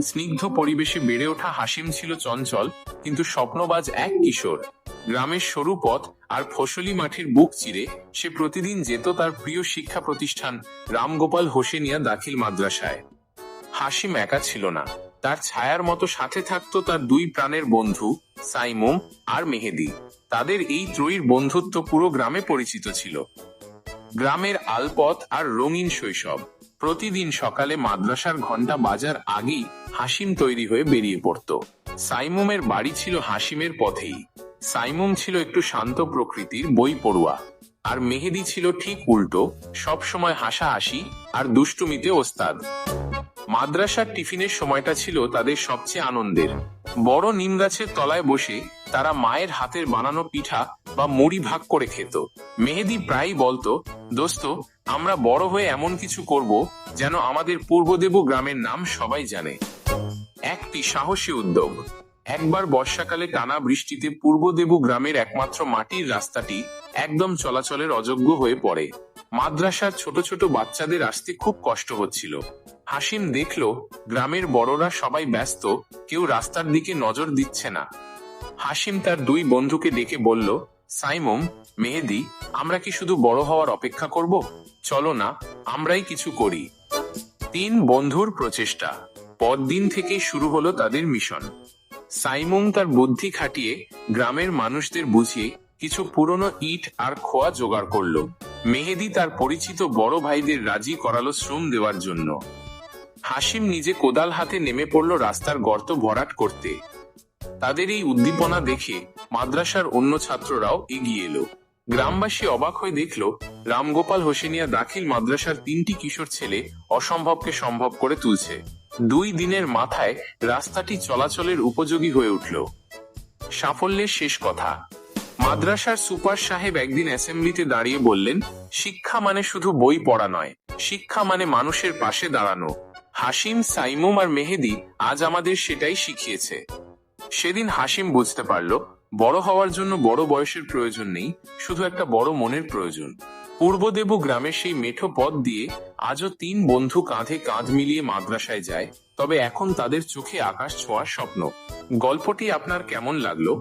স্নিগ্ধ পরিবেশে বেড়ে ওঠা হাসিম ছিল চঞ্চল কিন্তু স্বপ্নবাজ এক কিশোর। গ্রামের সরু পথ আর ফসলি মাঠের বুক চিরে সে প্রতিদিন যেত তার প্রিয় শিক্ষা প্রতিষ্ঠান রামগোপাল হোসেনিয়া দাখিল মাদ্রাসায়। হাসিম একা ছিল না, তার ছায়ার মতো সাথে থাকতো তার দুই প্রাণের বন্ধু সাইমুম আর মেহেদি। তাদের এই ত্রয়ীর বন্ধুত্ব পুরো গ্রামে পরিচিত ছিল। গ্রামের আলপথ আর রঙিন শৈশব। প্রতিদিন সকালে মাদ্রাসার ঘন্টা বাজার আগেই হাসিম তৈরি হয়ে বেরিয়ে পড়ত। সাইমুমের বাড়ি ছিল হাসিমের পথেই। সাইমুম ছিল একটু শান্ত প্রকৃতির বই পড়ুয়া, আর মেহেদি ছিল ঠিক উল্টো, সবসময় হাসাহাসি আর দুষ্টুমিতে ওস্তাদ। মাদ্রাসার টিফিনের সময়টা ছিল তাদের সবচেয়ে আনন্দের। বড় নিম গাছের তলায় বসে তারা মায়ের হাতের বানানো পিঠা বা মুড়ি ভাগ করে খেত। মেহেদি প্রায়ই বলতো, দোস্ত, আমরা বড় হয়ে এমন কিছু করব যেন আমাদের পূর্বদেব গ্রামের নাম সবাই জানে। একটি সাহসী উদ্যোগ। একবার বর্ষাকালে টানা বৃষ্টিতে পূর্বদেবু গ্রামের একমাত্র মাটির রাস্তাটি একদম চলাচলের অযোগ্য হয়ে পড়ে। মাদ্রাসার ছোট ছোট বাচ্চাদের আসতে খুব কষ্ট হচ্ছিল। হাসিম দেখল গ্রামের বড়রা সবাই ব্যস্ত, কেউ রাস্তার দিকে নজর দিচ্ছে না। হাসিম তার দুই বন্ধুকে ডেকে বলল, সাইমুম, মেহেদি, আমরা কি শুধু বড় হওয়ার অপেক্ষা করব? চলো না, আমরাই কিছু করি। তিন বন্ধুর প্রচেষ্টা। পরদিন থেকেই শুরু হলো তাদের মিশন। সাইমুম তার বুদ্ধি খাটিয়ে গ্রামের মানুষদের বুঝিয়ে কিছু পুরনো ইট আর খোয়া জোগাড় করলো। মেহেদি তার পরিচিত বড় ভাইদের রাজি করালো শ্রম দেওয়ার জন্য। হাসিম নিজে কোদাল হাতে নেমে পড়ল রাস্তার গর্ত ভরাট করতে। তাদের এই উদ্দীপনা দেখে মাদ্রাসার অন্য ছাত্ররাও এগিয়ে এলো। গ্রামবাসী অবাক হয়ে দেখল রামগোপাল হোসেনিয়া দাখিল মাদ্রাসার তিনটি কিশোর ছেলে অসম্ভবকে সম্ভব করে তুলছে। 2 দিনের মাথায় রাস্তাটি চলাচলের উপযোগী হয়ে উঠল। সাফল্যের শেষ কথা। মাদ্রাসার সুপার সাহেব একদিন অ্যাসেম্বলিতে দাঁড়িয়ে বললেন, শিক্ষা মানে শুধু বই পড়া নয়, শিক্ষা মানে মানুষের পাশে দাঁড়ানো। হাসিম, সাইমুম আর মেহেদি আজ আমাদের সেটাই শিখিয়েছে। সেদিন হাসিম বুঝতে পারল, বড় হওয়ার জন্য বড় বয়সের প্রয়োজন নেই, শুধু একটা বড় মনের প্রয়োজন। পূর্বদেবু গ্রামের সেই মেঠো পথ দিয়ে আজও 3 বন্ধু কাঁধে কাঁধ মিলিয়ে মাদ্রাসায় যায়, তবে এখন তাদের চোখে আকাশ ছোঁয়ার স্বপ্ন। গল্পটি আপনার কেমন লাগলো